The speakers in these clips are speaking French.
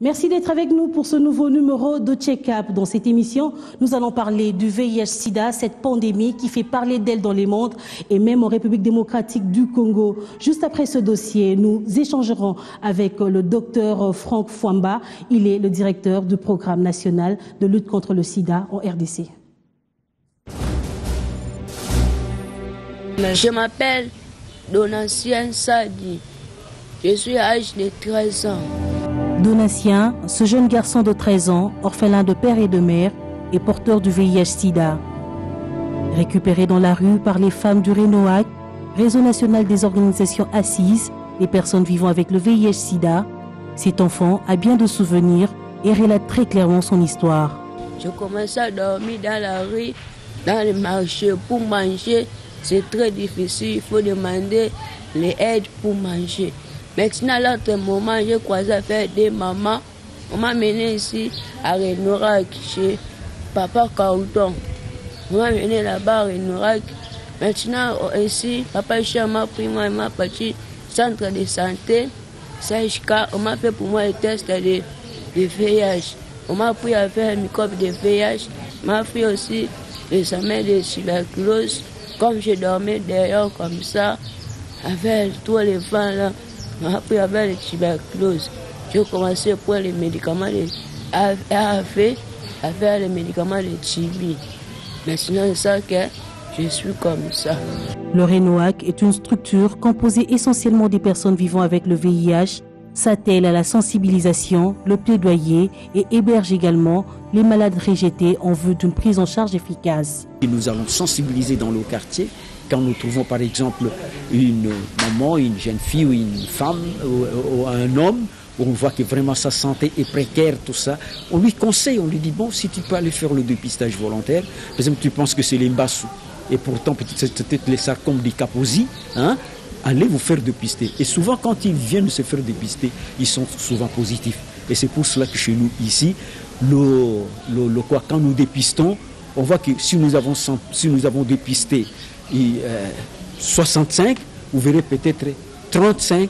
Merci d'être avec nous pour ce nouveau numéro de Check-up. Dans cette émission, nous allons parler du VIH-Sida, cette pandémie qui fait parler d'elle dans les mondes et même en République démocratique du Congo. Juste après ce dossier, nous échangerons avec le docteur Franck Fouamba. Il est le directeur du programme national de lutte contre le sida en RDC. Je m'appelle Donatien Sadi. Je suis âgé de 13 ans. Donatien, ce jeune garçon de 13 ans, orphelin de père et de mère, est porteur du VIH-Sida. Récupéré dans la rue par les femmes du RENOAC, Réseau national des organisations assises des personnes vivant avec le VIH-Sida, cet enfant a bien de souvenirs et relate très clairement son histoire. Je commençais à dormir dans la rue, dans les marchés pour manger. C'est très difficile, il faut demander les aides pour manger. Maintenant, à l'autre moment, j'ai croisé avec des mamans. On m'a mené ici à Renoirac, chez Papa Caouton. On m'a mené là-bas à Renoirac. Maintenant, ici, Papa Hicham m'a pris, moi, il m'a parti au centre de santé. On m'a fait pour moi le test de VIH. On m'a pris à faire un microbe de VIH. On m'a fait aussi l'examen de tuberculose. Comme je dormais derrière comme ça, avec tous les vents là, après avec la tuberculose, j'ai commencé à prendre les médicaments de AAV, à faire les médicaments de TB. Maintenant, c'est ça que je suis comme ça. Le RENOAC est une structure composée essentiellement des personnes vivant avec le VIH, s'attelle à la sensibilisation, le plaidoyer et héberge également les malades rejetés en vue d'une prise en charge efficace. Nous allons sensibiliser dans le quartier. Quand nous trouvons par exemple une maman, une jeune fille ou une femme ou un homme, où on voit que vraiment sa santé est précaire, tout ça, on lui conseille, on lui dit bon, si tu peux aller faire le dépistage volontaire, par exemple tu penses que c'est les Mbassou, et pourtant peut-être les sarcomes des Kaposi, hein, allez vous faire dépister. Et souvent quand ils viennent se faire dépister, ils sont souvent positifs. Et c'est pour cela que chez nous ici, quand nous dépistons, on voit que si nous avons dépisté 65, vous verrez peut-être 35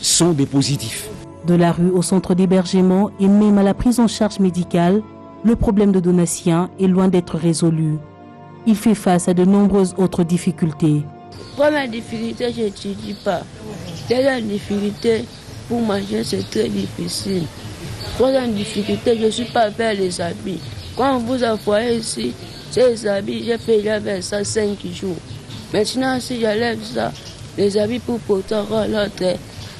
sont des positifs. De la rue au centre d'hébergement et même à la prise en charge médicale, le problème de Donatien est loin d'être résolu. Il fait face à de nombreuses autres difficultés. Première difficulté, je n'étudie pas. Deuxième difficulté, pour manger, c'est très difficile. Troisième difficulté, je ne suis pas vers les habits. Quand vous envoyez ici, ces habits, j'ai fait j'avais ça 5 jours. Maintenant, si j'enlève ça, les habits pour porter l'autre,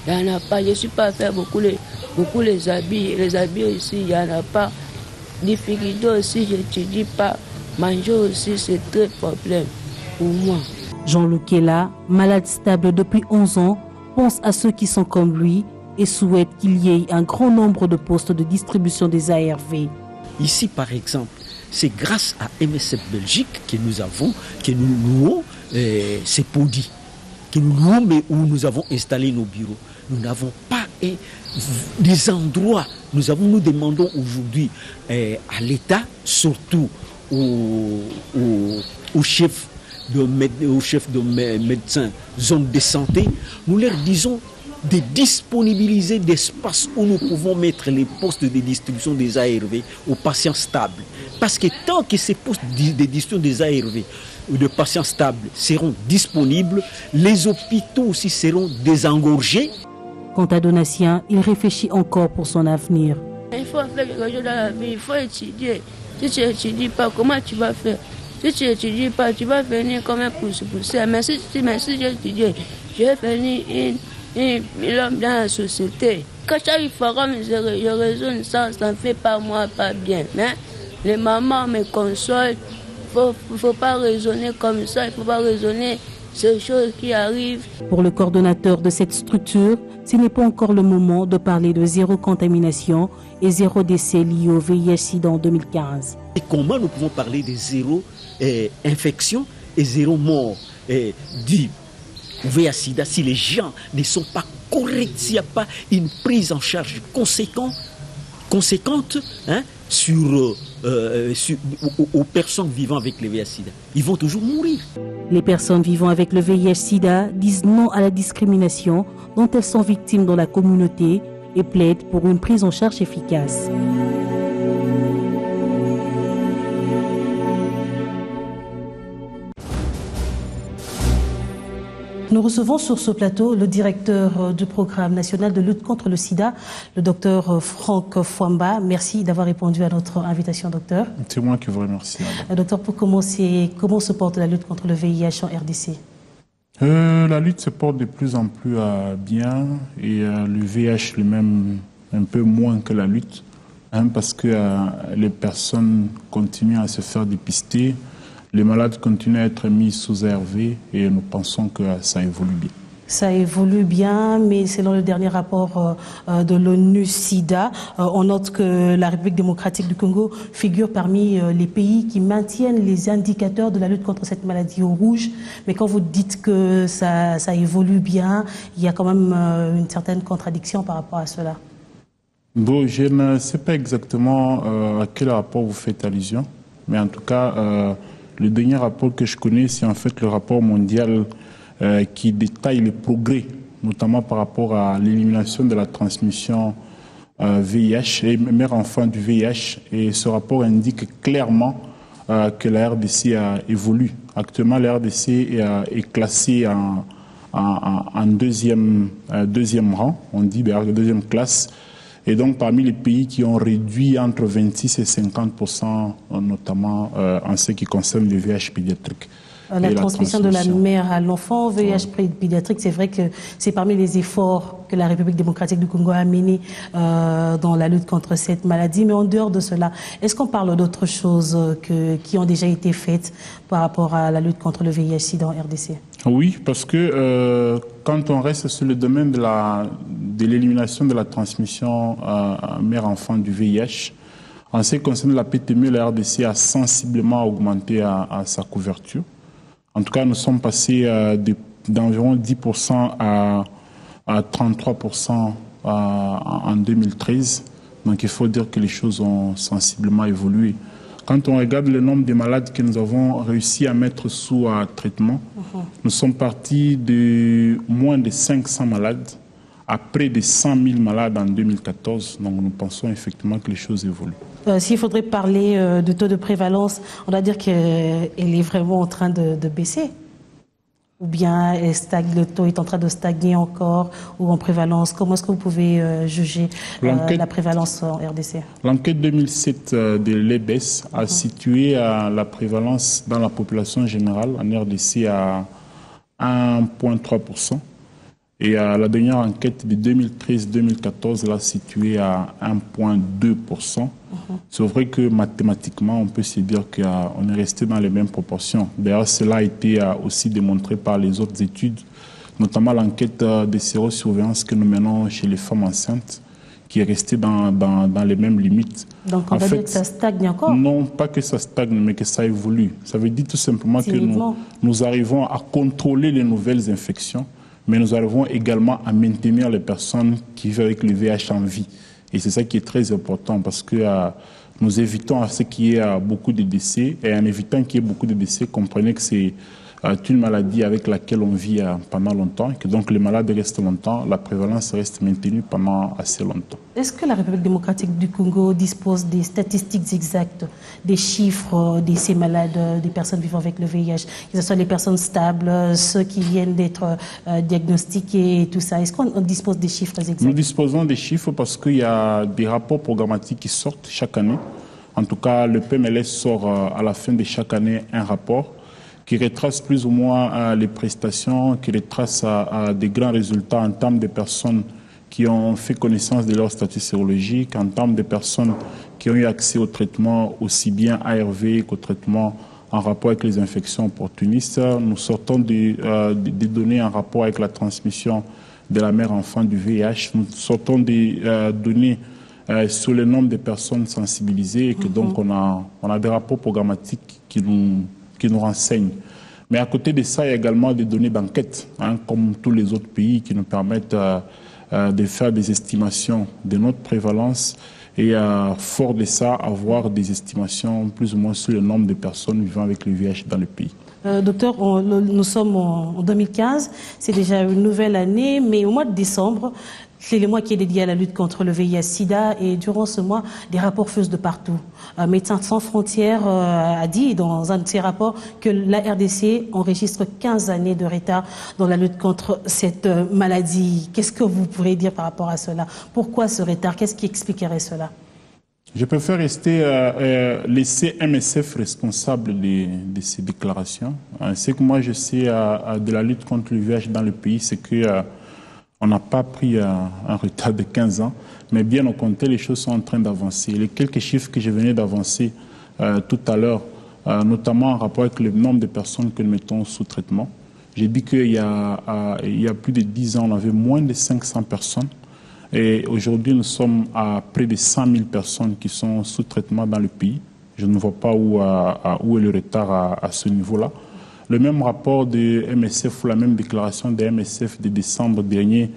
il n'y en a pas. Je ne suis pas faire beaucoup les habits. Les habits aussi, il n'y en a pas. Difficulté aussi, je n'étudie pas. Manger aussi, c'est très problème pour moi. Jean-Luc Kella, malade stable depuis 11 ans, pense à ceux qui sont comme lui et souhaite qu'il y ait un grand nombre de postes de distribution des ARV. Ici, par exemple, c'est grâce à MSF Belgique que nous louons ces podis, que nous louons, mais où nous avons installé nos bureaux. Nous n'avons pas des endroits. Nous demandons aujourd'hui à l'État, surtout aux chefs de médecins, zones de santé, nous leur disons de disponibiliser des espaces où nous pouvons mettre les postes de distribution des ARV aux patients stables. Parce que tant que ces postes de distribution des ARV de patients stables seront disponibles, les hôpitaux aussi seront désengorgés. Quant à Donatien, il réfléchit encore pour son avenir. Il faut faire quelque chose dans la vie, il faut étudier. Si tu n'étudies pas, comment tu vas faire? Si tu n'étudies pas, tu vas venir comme un poussé. Mais si j'ai étudié, je vais venir l'homme dans la société. Quand chaque forum, je raisonne ça ne fait pas moi pas bien. Mais les mamans me consolent. Il ne faut pas raisonner comme ça, il ne faut pas raisonner ces choses qui arrivent. Pour le coordonnateur de cette structure, ce n'est pas encore le moment de parler de zéro contamination et zéro décès lié au VIH-Sida en 2015. Et comment nous pouvons parler de zéro infection et zéro mort du VIH-Sida si les gens ne sont pas corrects, s'il n'y a pas une prise en charge conséquente aux personnes vivant avec le VIH-Sida. Ils vont toujours mourir. Les personnes vivant avec le VIH-Sida disent non à la discrimination dont elles sont victimes dans la communauté et plaide pour une prise en charge efficace. Nous recevons sur ce plateau le directeur du programme national de lutte contre le sida, le docteur Franck Fouamba. Merci d'avoir répondu à notre invitation, docteur. C'est moi qui vous remercie. Docteur, pour commencer, comment se porte la lutte contre le VIH en RDC? La lutte se porte de plus en plus bien et le VIH lui-même un peu moins que la lutte, parce que les personnes continuent à se faire dépister. Les malades continuent à être mis sous ARV et nous pensons que ça évolue bien. Ça évolue bien, mais selon le dernier rapport de l'ONU-SIDA, on note que la République démocratique du Congo figure parmi les pays qui maintiennent les indicateurs de la lutte contre cette maladie au rouge. Mais quand vous dites que ça évolue bien, il y a quand même une certaine contradiction par rapport à cela. Bon, je ne sais pas exactement à quel rapport vous faites allusion, mais en tout cas... le dernier rapport que je connais, c'est en fait le rapport mondial qui détaille les progrès, notamment par rapport à l'élimination de la transmission VIH et mère-enfant du VIH. Et ce rapport indique clairement que la RDC évolue. Actuellement, la RDC est classée en deuxième rang, on dit deuxième classe. Et donc, parmi les pays qui ont réduit entre 26 et 50%, notamment en ce qui concerne le VIH pédiatrique. La transmission de la mère à l'enfant, VIH pédiatrique, c'est vrai que c'est parmi les efforts que la République démocratique du Congo a menés dans la lutte contre cette maladie. Mais en dehors de cela, est-ce qu'on parle d'autres choses qui ont déjà été faites par rapport à la lutte contre le VIH-Sida en RDC? Oui, parce que quand on reste sur le domaine de l'élimination de la transmission mère-enfant du VIH, en ce qui concerne la PTME, la RDC a sensiblement augmenté à sa couverture. En tout cas, nous sommes passés d'environ 10% à 33% en 2013. Donc il faut dire que les choses ont sensiblement évolué. Quand on regarde le nombre de malades que nous avons réussi à mettre sous traitement, nous sommes partis de moins de 500 malades à près de 100 000 malades en 2014. Donc nous pensons effectivement que les choses évoluent. S'il faudrait parler de taux de prévalence, on doit dire qu'il est vraiment en train de baisser. Ou bien le taux est en train de stagner encore, ou en prévalence. Comment est-ce que vous pouvez juger la prévalence en RDC? L'enquête 2007 de l'EBS a situé la prévalence dans la population générale en RDC à 1,3%. Et la dernière enquête de 2013-2014 l'a situé à 1,2%. C'est vrai que mathématiquement, on peut se dire qu'on est resté dans les mêmes proportions. D'ailleurs, cela a été aussi démontré par les autres études, notamment l'enquête de sérosurveillance que nous menons chez les femmes enceintes, qui est restée dans les mêmes limites. Donc on va dire que ça stagne encore? Non, pas que ça stagne, mais que ça évolue. Ça veut dire tout simplement que nous arrivons à contrôler les nouvelles infections, mais nous arrivons également à maintenir les personnes qui vivent avec le VIH en vie. Et c'est ça qui est très important parce que nous évitons à ce qu'il y ait beaucoup de décès. Et en évitant qu'il y ait beaucoup de décès, comprenez que c'est une maladie avec laquelle on vit pendant longtemps, et que donc les malades restent longtemps, la prévalence reste maintenue pendant assez longtemps. Est-ce que la République démocratique du Congo dispose des statistiques exactes, des chiffres de ces malades, des personnes vivant avec le VIH, que ce soit les personnes stables, ceux qui viennent d'être diagnostiqués et tout ça? Est-ce qu'on dispose des chiffres exacts? Nous disposons des chiffres parce qu'il y a des rapports programmatiques qui sortent chaque année. En tout cas, le PMLS sort à la fin de chaque année un rapport qui retrace plus ou moins les prestations, qui retrace des grands résultats en termes de personnes qui ont fait connaissance de leur statut sérologique, en termes de personnes qui ont eu accès au traitement aussi bien ARV qu'au traitement en rapport avec les infections opportunistes. Nous sortons des données en rapport avec la transmission de la mère-enfant du VIH. Nous sortons des données sur le nombre de personnes sensibilisées et que donc on a des rapports programmatiques qui nous renseignent. Mais à côté de ça, il y a également des données d'enquête, comme tous les autres pays, qui nous permettent de faire des estimations de notre prévalence et fort de ça, avoir des estimations plus ou moins sur le nombre de personnes vivant avec le VIH dans le pays. Docteur, nous sommes en 2015, c'est déjà une nouvelle année, mais au mois de décembre, C'est le mois qui est dédié à la lutte contre le VIH-Sida et durant ce mois, des rapports fusent de partout. Médecins sans frontières a dit dans un de ses rapports que la RDC enregistre 15 années de retard dans la lutte contre cette maladie. Qu'est-ce que vous pourrez dire par rapport à cela? Pourquoi ce retard? Qu'est-ce qui expliquerait cela? Je préfère laisser MSF responsable de ces déclarations. Ce que moi je sais de la lutte contre le VIH dans le pays, c'est que on n'a pas pris un retard de 15 ans, mais bien au contraire, les choses sont en train d'avancer. Les quelques chiffres que je venais d'avancer tout à l'heure, notamment en rapport avec le nombre de personnes que nous mettons sous traitement, j'ai dit qu'il y a plus de 10 ans, on avait moins de 500 personnes. Et aujourd'hui, nous sommes à près de 100 000 personnes qui sont sous traitement dans le pays. Je ne vois pas où est le retard à ce niveau-là. Le même rapport de MSF ou la même déclaration de MSF de décembre dernier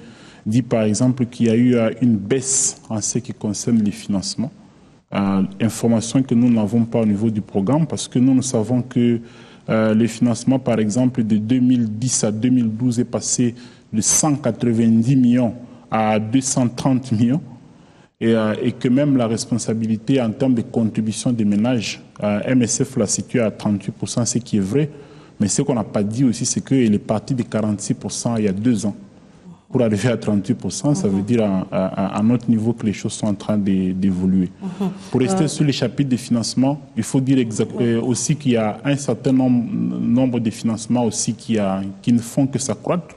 dit par exemple qu'il y a eu une baisse en ce qui concerne les financements. Information que nous n'avons pas au niveau du programme parce que nous savons que les financements par exemple de 2010 à 2012 est passé de 190 millions à 230 millions et que même la responsabilité en termes de contribution des ménages, MSF l'a situé à 38%, ce qui est vrai. Mais ce qu'on n'a pas dit aussi, c'est qu'il est parti de 46% il y a 2 ans. Pour arriver à 38%, ça veut dire à notre niveau que les choses sont en train d'évoluer. Pour rester sur les chapitres de financement, il faut dire aussi qu'il y a un certain nombre de financements aussi qui ne font que s'accroître.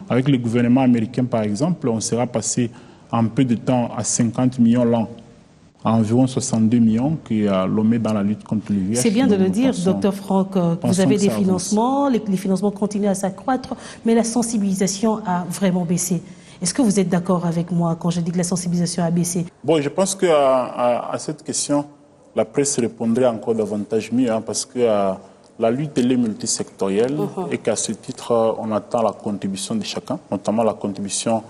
Avec le gouvernement américain, par exemple, on sera passé en peu de temps à 50 millions l'an, à environ 62 millions qui l'on met dans la lutte contre le VIH. C'est bien de le dire, Dr Franck, vous avez des financements, les financements continuent à s'accroître, mais la sensibilisation a vraiment baissé. Est-ce que vous êtes d'accord avec moi quand je dis que la sensibilisation a baissé? Bon, je pense qu'à cette question, la presse répondrait encore davantage mieux, parce que la lutte elle est multisectorielle et qu'à ce titre, on attend la contribution de chacun, notamment la contribution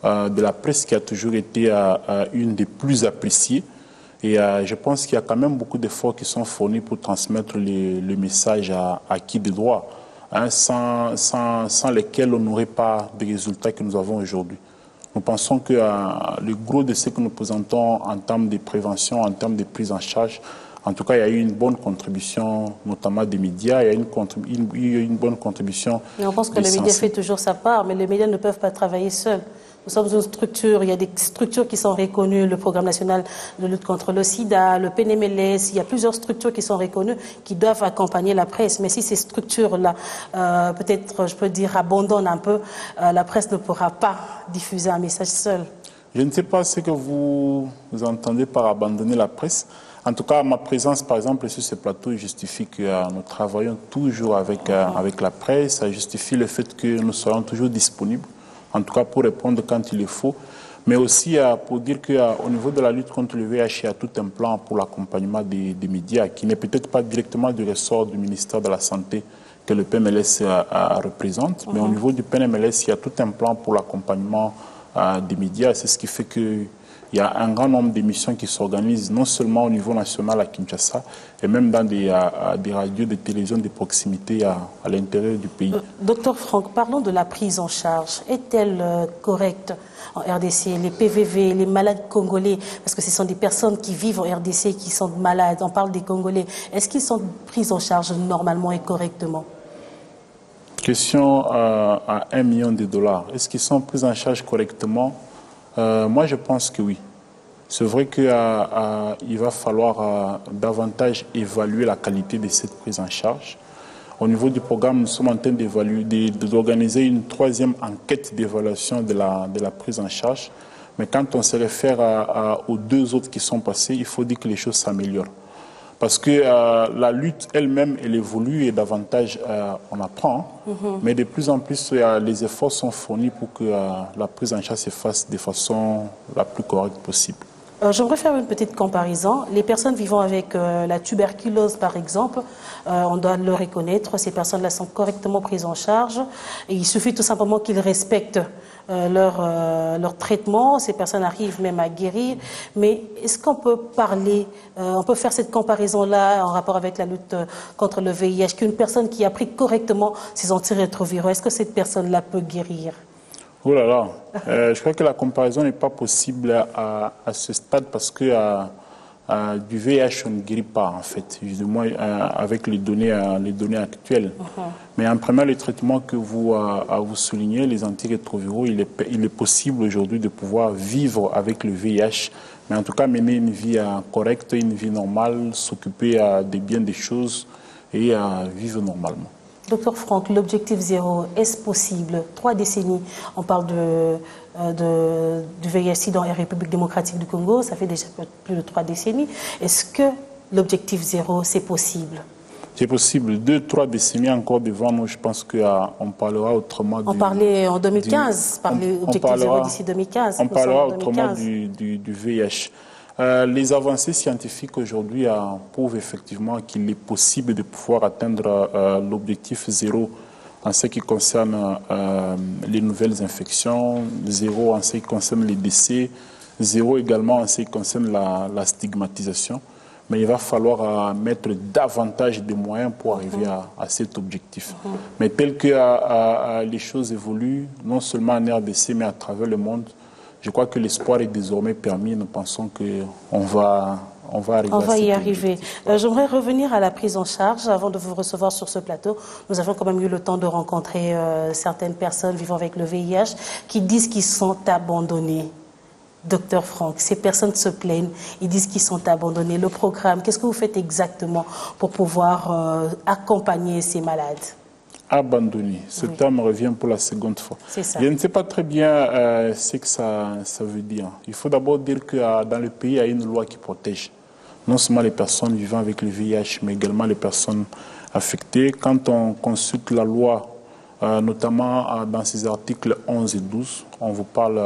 de la presse qui a toujours été une des plus appréciées. Et je pense qu'il y a quand même beaucoup d'efforts qui sont fournis pour transmettre le message à qui de droit, sans lesquels on n'aurait pas de résultats que nous avons aujourd'hui. Nous pensons que le gros de ce que nous présentons en termes de prévention, en termes de prise en charge, en tout cas, il y a eu une bonne contribution, notamment des médias, il y a eu une bonne contribution. Mais on pense que le média fait toujours sa part, mais les médias ne peuvent pas travailler seuls. Nous sommes une structure, il y a des structures qui sont reconnues, le Programme national de lutte contre le sida, le PNMLS, il y a plusieurs structures qui sont reconnues, qui doivent accompagner la presse. Mais si ces structures-là, peut-être, je peux dire, abandonnent un peu, la presse ne pourra pas diffuser un message seul. Je ne sais pas ce que vous entendez par abandonner la presse. En tout cas, ma présence, par exemple, sur ce plateau justifie que nous travaillons toujours avec la presse, ça justifie le fait que nous soyons toujours disponibles, en tout cas pour répondre quand il le faut, mais aussi pour dire qu'au niveau de la lutte contre le VIH, il y a tout un plan pour l'accompagnement des médias, qui n'est peut-être pas directement du ressort du ministère de la Santé que le PNMLS représente, mais au niveau du PNMLS, il y a tout un plan pour l'accompagnement des médias. C'est ce qui fait qu'il y a un grand nombre d'émissions qui s'organisent, non seulement au niveau national à Kinshasa, et même dans des radios, des télévisions de proximité à l'intérieur du pays. Docteur Franck, parlons de la prise en charge. Est-elle correcte en RDC? Les PVV, les malades congolais, parce que ce sont des personnes qui vivent en RDC, qui sont malades, on parle des Congolais. Est-ce qu'ils sont pris en charge normalement et correctement? Question à $1 million. Est-ce qu'ils sont pris en charge correctement? Moi, je pense que oui. C'est vrai qu'il va falloir davantage évaluer la qualité de cette prise en charge. Au niveau du programme, nous sommes en train d'organiser une 3e enquête d'évaluation de la prise en charge. Mais quand on se réfère aux 2 autres qui sont passés, il faut dire que les choses s'améliorent. Parce que la lutte elle-même, elle évolue et davantage on apprend. Mais de plus en plus, les efforts sont fournis pour que la prise en charge se fasse de façon la plus correcte possible. J'aimerais faire une petite comparaison. Les personnes vivant avec la tuberculose, par exemple, on doit le reconnaître, ces personnes-là sont correctement prises en charge. Et il suffit tout simplement qu'ils respectent leur traitement. Ces personnes arrivent même à guérir. Mais est-ce qu'on peut parler, on peut faire cette comparaison-là en rapport avec la lutte contre le VIH, qu'une personne qui a pris correctement ses antirétroviraux, est-ce que cette personne-là peut guérir? Oh là là, je crois que la comparaison n'est pas possible à ce stade parce que du VIH, on ne guérit pas, en fait, du moins avec les données actuelles. Mais en prenant les traitements que vous soulignez, les antirétroviraux, il est possible aujourd'hui de pouvoir vivre avec le VIH, mais en tout cas mener une vie correcte, une vie normale, s'occuper de bien des choses et vivre normalement. Docteur Franck, l'objectif zéro, est-ce possible? 3 décennies, on parle du VIH dans la République démocratique du Congo, ça fait déjà plus de 3 décennies. Est-ce que l'objectif zéro, c'est possible? C'est possible. 2-3 décennies encore devant nous, je pense qu'on parlera autrement. On parlait en 2015, objectif zéro d'ici 2015. On parlera autrement du VIH. Les avancées scientifiques aujourd'hui prouvent effectivement qu'il est possible de pouvoir atteindre l'objectif zéro en ce qui concerne les nouvelles infections, zéro en ce qui concerne les décès, zéro également en ce qui concerne la stigmatisation. Mais il va falloir mettre davantage de moyens pour arriver à cet objectif. Mais tel que les choses évoluent, non seulement en RDC, mais à travers le monde, je crois que l'espoir est désormais permis. Nous pensons qu'on va arriver à cet objectif. On va y arriver. J'aimerais revenir à la prise en charge. Avant de vous recevoir sur ce plateau, nous avons quand même eu le temps de rencontrer certaines personnes vivant avec le VIH qui disent qu'ils sont abandonnés. Docteur Franck, ces personnes se plaignent, ils disent qu'ils sont abandonnés. Le programme, qu'est-ce que vous faites exactement pour pouvoir accompagner ces malades? Abandonné. Ce terme revient pour la seconde fois. C'est ça. Je ne sais pas très bien ce que ça veut dire. Il faut d'abord dire que dans le pays, il y a une loi qui protège non seulement les personnes vivant avec le VIH, mais également les personnes affectées. Quand on consulte la loi, notamment dans ces articles 11 et 12, on vous parle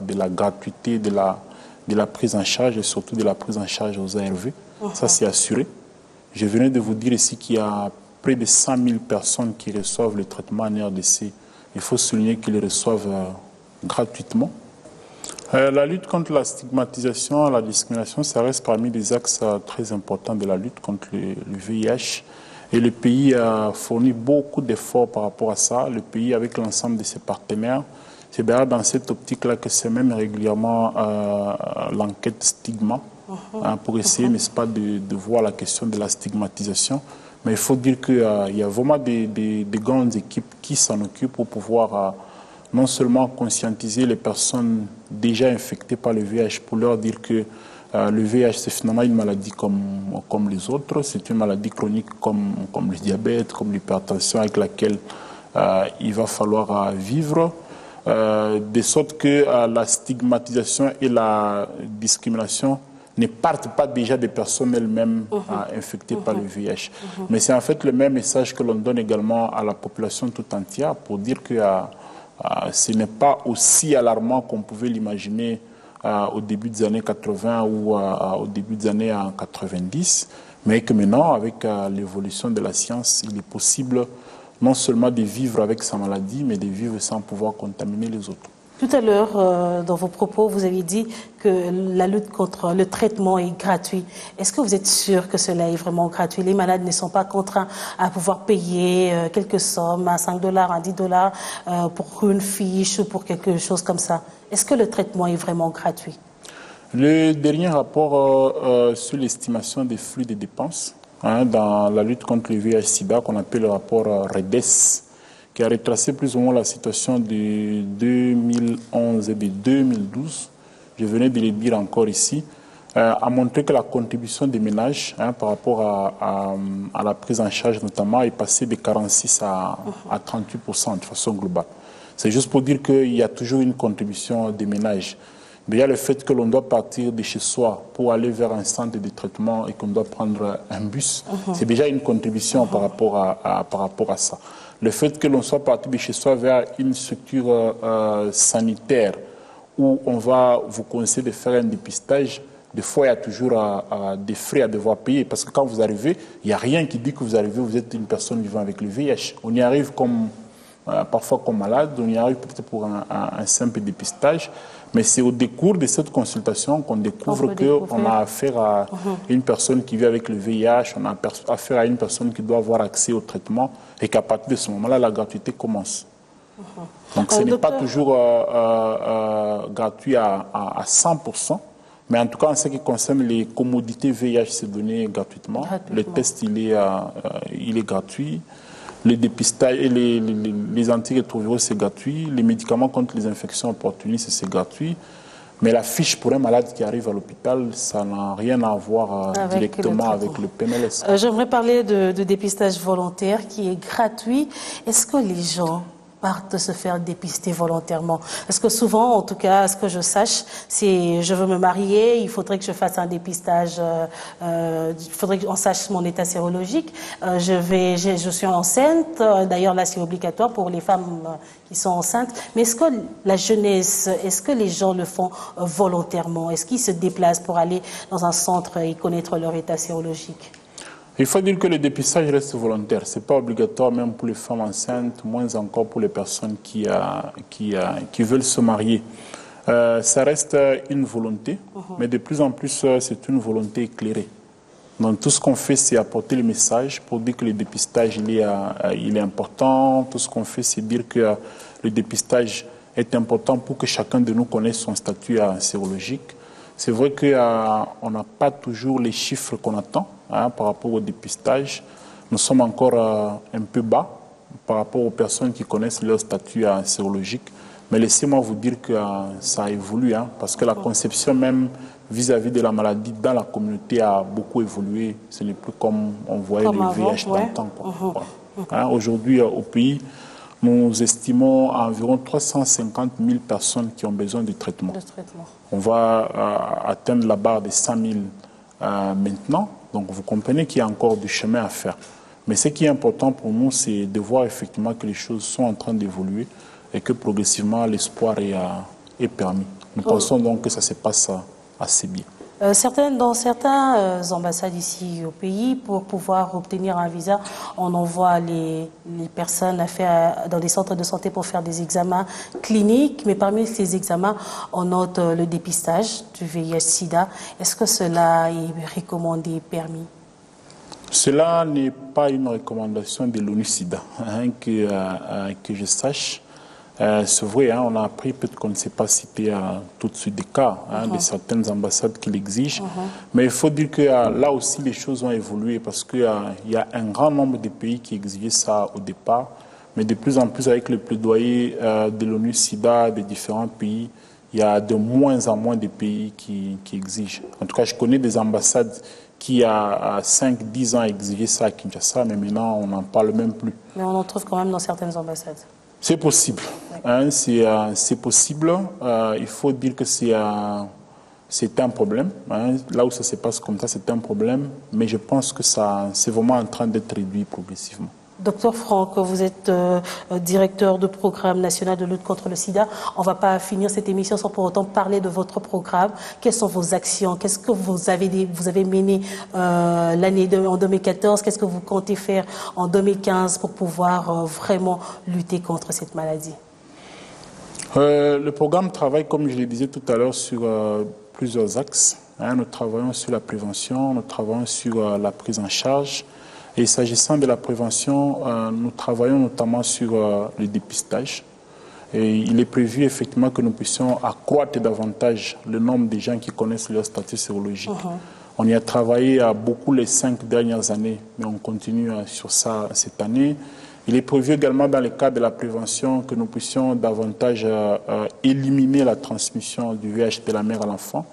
de la gratuité de la prise en charge et surtout de la prise en charge aux ARV. Ça, c'est assuré. Je venais de vous dire ici qu'il y a près de 100 000 personnes qui reçoivent le traitement en RDC. Il faut souligner qu'ils le reçoivent gratuitement. La lutte contre la stigmatisation, la discrimination, ça reste parmi les axes très importants de la lutte contre le VIH. Et le pays a fourni beaucoup d'efforts par rapport à ça. Le pays, avec l'ensemble de ses partenaires, c'est d'ailleurs dans cette optique-là que c'est même régulièrement l'enquête stigma pour essayer, n'est-ce pas, de voir la question de la stigmatisation. Mais il faut dire qu'il y a vraiment des grandes équipes qui s'en occupent pour pouvoir non seulement conscientiser les personnes déjà infectées par le VIH, pour leur dire que le VIH, c'est finalement une maladie comme les autres. C'est une maladie chronique comme le diabète, comme l'hypertension, avec laquelle il va falloir vivre. De sorte que la stigmatisation et la discrimination ne partent pas déjà des personnes elles-mêmes infectées par le VIH. Mais c'est en fait le même message que l'on donne également à la population tout entière pour dire que ce n'est pas aussi alarmant qu'on pouvait l'imaginer au début des années 80 ou au début des années 90, mais que maintenant, avec l'évolution de la science, il est possible non seulement de vivre avec sa maladie, mais de vivre sans pouvoir contaminer les autres. Tout à l'heure, dans vos propos, vous avez dit que la lutte contre le traitement est gratuit. Est-ce que vous êtes sûr que cela est vraiment gratuit? Les malades ne sont pas contraints à pouvoir payer quelques sommes, à 5 $, à 10 $ pour une fiche ou pour quelque chose comme ça. Est-ce que le traitement est vraiment gratuit? Le dernier rapport sur l'estimation des flux de dépenses dans la lutte contre le VIH-Sida, qu'on appelle le rapport REDES, qui a retracé plus ou moins la situation de 2011 et de 2012, je venais de le dire encore ici, a montré que la contribution des ménages par rapport à la prise en charge notamment est passée de 46 à 38% de façon globale. C'est juste pour dire qu'il y a toujours une contribution des ménages. Déjà, le fait que l'on doit partir de chez soi pour aller vers un centre de traitement et qu'on doit prendre un bus, c'est déjà une contribution par rapport à ça. Le fait que l'on soit parti de chez soi vers une structure sanitaire où on va vous conseiller de faire un dépistage, des fois il y a toujours des frais à devoir payer parce que quand vous arrivez, il n'y a rien qui dit que vous arrivez, vous êtes une personne vivant avec le VIH. On y arrive parfois comme malade, on y arrive peut-être pour un simple dépistage, mais c'est au décours de cette consultation qu'on découvre qu'on a affaire à une personne qui vit avec le VIH, on a affaire à une personne qui doit avoir accès au traitement et qu'à partir de ce moment-là, la gratuité commence. Donc ce n'est pas toujours gratuit à 100%, mais en tout cas en ce qui concerne les commodités VIH, c'est donné gratuitement. Le test, il est gratuit. Les dépistages et les antirétroviraux, c'est gratuit. Les médicaments contre les infections opportunistes, c'est gratuit. Mais la fiche pour un malade qui arrive à l'hôpital, ça n'a rien à voir directement avec le PMLS. J'aimerais parler de dépistage volontaire qui est gratuit. Est-ce que les gens partent se faire dépister volontairement? Parce que souvent, en tout cas, à ce que je sache, c'est je veux me marier, il faudrait que je fasse un dépistage, il faudrait qu'on sache mon état sérologique. Je suis enceinte, d'ailleurs là c'est obligatoire pour les femmes qui sont enceintes. Mais est-ce que la jeunesse, est-ce que les gens le font volontairement? Est-ce qu'ils se déplacent pour aller dans un centre et connaître leur état sérologique? Il faut dire que le dépistage reste volontaire. Ce n'est pas obligatoire même pour les femmes enceintes, moins encore pour les personnes qui veulent se marier. Ça reste une volonté, mais de plus en plus, c'est une volonté éclairée. Donc tout ce qu'on fait, c'est apporter le message pour dire que le dépistage, il est important. Tout ce qu'on fait, c'est dire que le dépistage est important pour que chacun de nous connaisse son statut sérologique. C'est vrai qu'on n'a pas toujours les chiffres qu'on attend par rapport au dépistage. Nous sommes encore un peu bas par rapport aux personnes qui connaissent leur statut sérologique. Mais laissez-moi vous dire que ça évolue, parce que la conception même vis-à-vis de la maladie dans la communauté a beaucoup évolué. Ce n'est plus comme on voyait le VIH d'antan. Aujourd'hui, au pays, nous estimons à environ 350 000 personnes qui ont besoin de traitement. On va atteindre la barre des 100 000 maintenant. Donc vous comprenez qu'il y a encore du chemin à faire. Mais ce qui est important pour nous, c'est de voir effectivement que les choses sont en train d'évoluer et que progressivement l'espoir est permis. Nous pensons donc que ça se passe assez bien. Dans certaines ambassades ici au pays, pour pouvoir obtenir un visa, on envoie les personnes dans des centres de santé pour faire des examens cliniques. Mais parmi ces examens, on note le dépistage du VIH-Sida. Est-ce que cela est recommandé, permis? Cela n'est pas une recommandation de l'ONU-Sida, que je sache. C'est vrai, on a appris, peut-être qu'on ne sait pas citer tout de suite des cas de certaines ambassades qui l'exigent, mais il faut dire que là aussi les choses ont évolué parce qu'il y a un grand nombre de pays qui exigeaient ça au départ, mais de plus en plus avec le plaidoyer de l'ONU-Sida, des différents pays, il y a de moins en moins de pays qui exigent. En tout cas, je connais des ambassades qui, à 5-10 ans, exigeaient ça à Kinshasa, mais maintenant, on n'en parle même plus. Mais on en trouve quand même dans certaines ambassades. C'est possible. C'est possible. Il faut dire que c'est un problème. Là où ça se passe comme ça, c'est un problème. Mais je pense que c'est vraiment en train d'être réduit progressivement. Docteur Franck, vous êtes directeur de programme national de lutte contre le sida. On ne va pas finir cette émission sans pour autant parler de votre programme. Quelles sont vos actions? Qu'est-ce que vous avez mené en 2014? Qu'est-ce que vous comptez faire en 2015 pour pouvoir vraiment lutter contre cette maladie? Le programme travaille, comme je le disais tout à l'heure, sur plusieurs axes. Nous travaillons sur la prévention, nous travaillons sur la prise en charge. Et s'agissant de la prévention, nous travaillons notamment sur le dépistage. Et il est prévu effectivement que nous puissions accroître davantage le nombre de gens qui connaissent leur statut sérologique. On y a travaillé beaucoup les 5 dernières années, mais on continue sur ça cette année. Il est prévu également dans le cadre de la prévention que nous puissions davantage éliminer la transmission du VIH de la mère à l'enfant.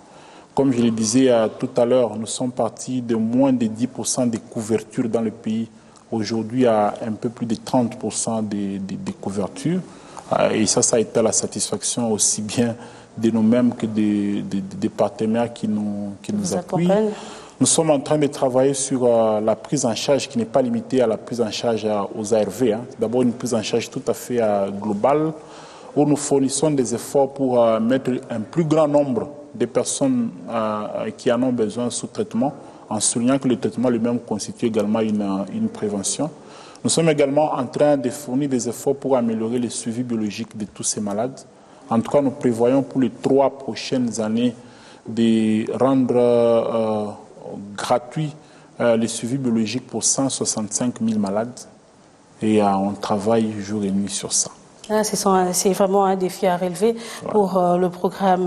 Comme je le disais tout à l'heure, nous sommes partis de moins de 10% de couverture dans le pays. Aujourd'hui, à un peu plus de 30% de couverture. Et ça a été la satisfaction aussi bien de nous-mêmes que des partenaires qui nous appuient. Nous sommes en train de travailler sur la prise en charge qui n'est pas limitée à la prise en charge aux ARV. C'est d'abord une prise en charge tout à fait globale où nous fournissons des efforts pour mettre un plus grand nombre des personnes qui en ont besoin sous traitement, en soulignant que le traitement lui-même constitue également une prévention. Nous sommes également en train de fournir des efforts pour améliorer le suivi biologique de tous ces malades. En tout cas, nous prévoyons pour les 3 prochaines années de rendre gratuit le suivi biologique pour 165 000 malades. Et on travaille jour et nuit sur ça. C'est vraiment un défi à relever pour le programme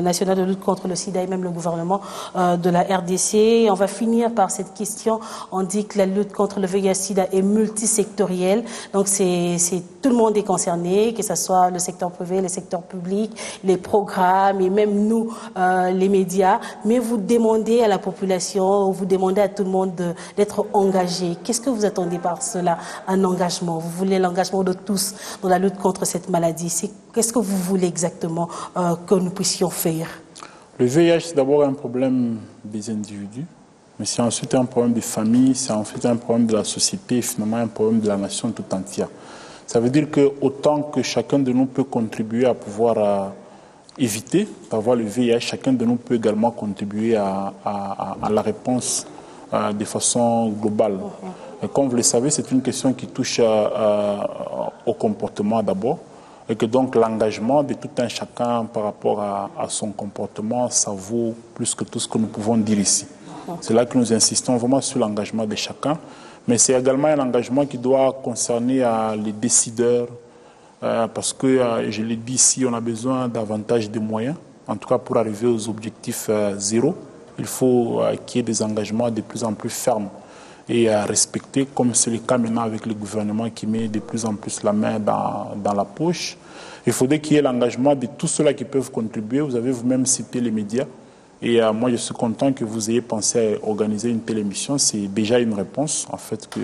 national de lutte contre le sida et même le gouvernement de la RDC. On va finir par cette question. On dit que la lutte contre le VIH-Sida est multisectorielle. Donc, tout le monde est concerné, que ce soit le secteur privé, le secteur public, les programmes et même nous, les médias. Mais vous demandez à la population, vous demandez à tout le monde d'être engagé. Qu'est-ce que vous attendez par cela? Un engagement. Vous voulez l'engagement de tous dans la lutte contre cette maladie. Qu'est-ce que vous voulez exactement que nous puissions faire? Le VIH, c'est d'abord un problème des individus, mais c'est ensuite un problème des familles, c'est ensuite un problème de la société et finalement un problème de la nation tout entière. Ça veut dire que autant que chacun de nous peut contribuer à pouvoir éviter d'avoir le VIH, chacun de nous peut également contribuer à la réponse de façon globale. Et comme vous le savez, c'est une question qui touche au comportement d'abord, et que donc l'engagement de tout un chacun par rapport à son comportement, ça vaut plus que tout ce que nous pouvons dire ici. C'est là que nous insistons vraiment sur l'engagement de chacun, mais c'est également un engagement qui doit concerner les décideurs, parce que, je l'ai dit ici, on a besoin davantage de moyens, en tout cas pour arriver aux objectifs zéro. Il faut qu'il y ait des engagements de plus en plus fermes et à respecter, comme c'est le cas maintenant avec le gouvernement qui met de plus en plus la main dans la poche. Il faudrait qu'il y ait l'engagement de tous ceux-là qui peuvent contribuer. Vous avez vous-même cité les médias. Et moi, je suis content que vous ayez pensé à organiser une telle émission. C'est déjà une réponse, en fait, que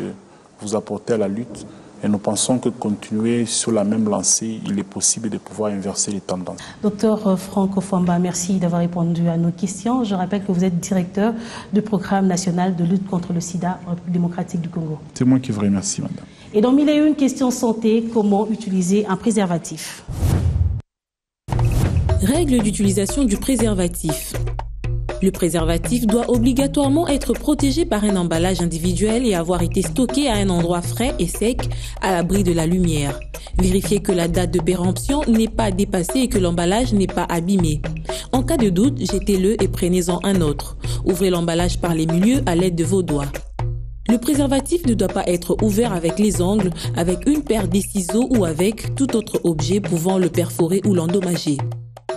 vous apportez à la lutte. Et nous pensons que continuer sur la même lancée, il est possible de pouvoir inverser les tendances. Docteur Franck Ofwamba, merci d'avoir répondu à nos questions. Je rappelle que vous êtes directeur du programme national de lutte contre le sida en République démocratique du Congo. C'est moi qui vous remercie, madame. Et dans 1001 questions santé, comment utiliser un préservatif? Règles d'utilisation du préservatif. Le préservatif doit obligatoirement être protégé par un emballage individuel et avoir été stocké à un endroit frais et sec, à l'abri de la lumière. Vérifiez que la date de péremption n'est pas dépassée et que l'emballage n'est pas abîmé. En cas de doute, jetez-le et prenez-en un autre. Ouvrez l'emballage par les milieux à l'aide de vos doigts. Le préservatif ne doit pas être ouvert avec les ongles, avec une paire de ciseaux ou avec tout autre objet pouvant le perforer ou l'endommager.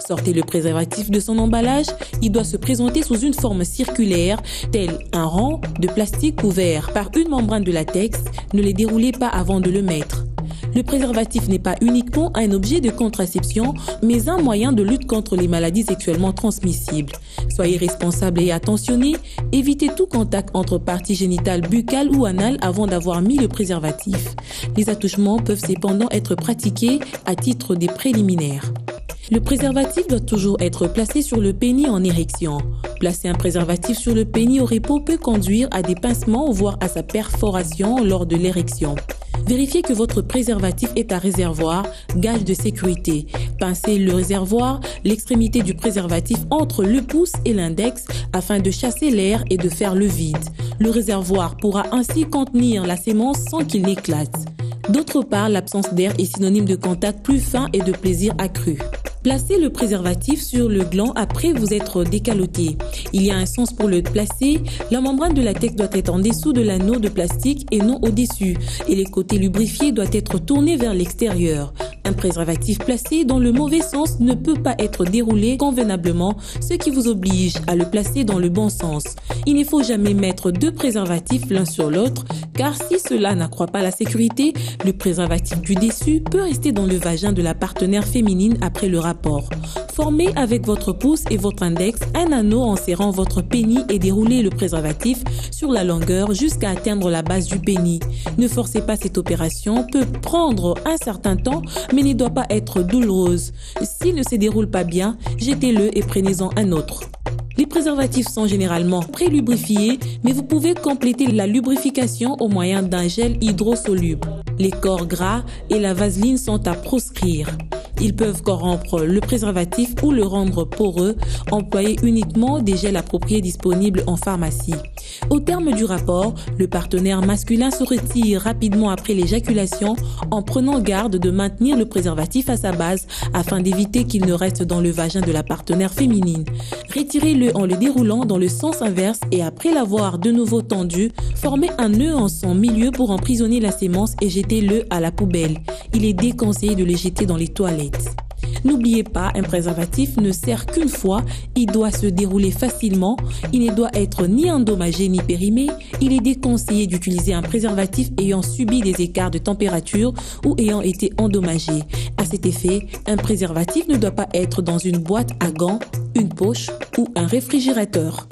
Sortez le préservatif de son emballage, il doit se présenter sous une forme circulaire, tel un rang de plastique couvert par une membrane de latex. Ne les déroulez pas avant de le mettre. Le préservatif n'est pas uniquement un objet de contraception, mais un moyen de lutte contre les maladies sexuellement transmissibles. Soyez responsable et attentionné, évitez tout contact entre parties génitales buccales ou anales avant d'avoir mis le préservatif. Les attouchements peuvent cependant être pratiqués à titre des préliminaires. Le préservatif doit toujours être placé sur le pénis en érection. Placer un préservatif sur le pénis au repos peut conduire à des pincements, voire à sa perforation lors de l'érection. Vérifiez que votre préservatif est à réservoir, gage de sécurité. Pincez le réservoir, l'extrémité du préservatif entre le pouce et l'index afin de chasser l'air et de faire le vide. Le réservoir pourra ainsi contenir la sémence sans qu'il n'éclate. D'autre part, l'absence d'air est synonyme de contact plus fin et de plaisir accru. Placez le préservatif sur le gland après vous être décaloté. Il y a un sens pour le placer. La membrane de latex doit être en dessous de l'anneau de plastique et non au-dessus. Et les côtés lubrifiés doivent être tournés vers l'extérieur. Un préservatif placé dans le mauvais sens ne peut pas être déroulé convenablement, ce qui vous oblige à le placer dans le bon sens. Il ne faut jamais mettre deux préservatifs l'un sur l'autre, car si cela n'accroît pas la sécurité, le préservatif du déçu peut rester dans le vagin de la partenaire féminine après le rapport. Formez avec votre pouce et votre index un anneau en serrant votre pénis et déroulez le préservatif sur la longueur jusqu'à atteindre la base du pénis. Ne forcez pas cette opération, peut prendre un certain temps, mais ne doit pas être douloureuse. S'il ne se déroule pas bien, jetez-le et prenez-en un autre. Les préservatifs sont généralement pré-lubrifiés, mais vous pouvez compléter la lubrification au moyen d'un gel hydrosoluble. Les corps gras et la vaseline sont à proscrire. Ils peuvent corrompre le préservatif ou le rendre poreux. Employez uniquement des gels appropriés disponibles en pharmacie. Au terme du rapport, le partenaire masculin se retire rapidement après l'éjaculation en prenant garde de maintenir le préservatif à sa base afin d'éviter qu'il ne reste dans le vagin de la partenaire féminine. Retirez-le en le déroulant dans le sens inverse et après l'avoir de nouveau tendu, formez un nœud en son milieu pour emprisonner la sémence et jetez jetez-le à la poubelle. Il est déconseillé de le jeter dans les toilettes. N'oubliez pas, un préservatif ne sert qu'une fois, il doit se dérouler facilement, il ne doit être ni endommagé ni périmé, il est déconseillé d'utiliser un préservatif ayant subi des écarts de température ou ayant été endommagé. À cet effet, un préservatif ne doit pas être dans une boîte à gants, une poche ou un réfrigérateur.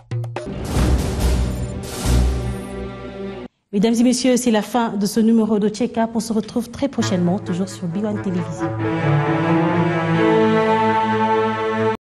Mesdames et messieurs, c'est la fin de ce numéro de Check-up. On se retrouve très prochainement, toujours sur B1 Télévision.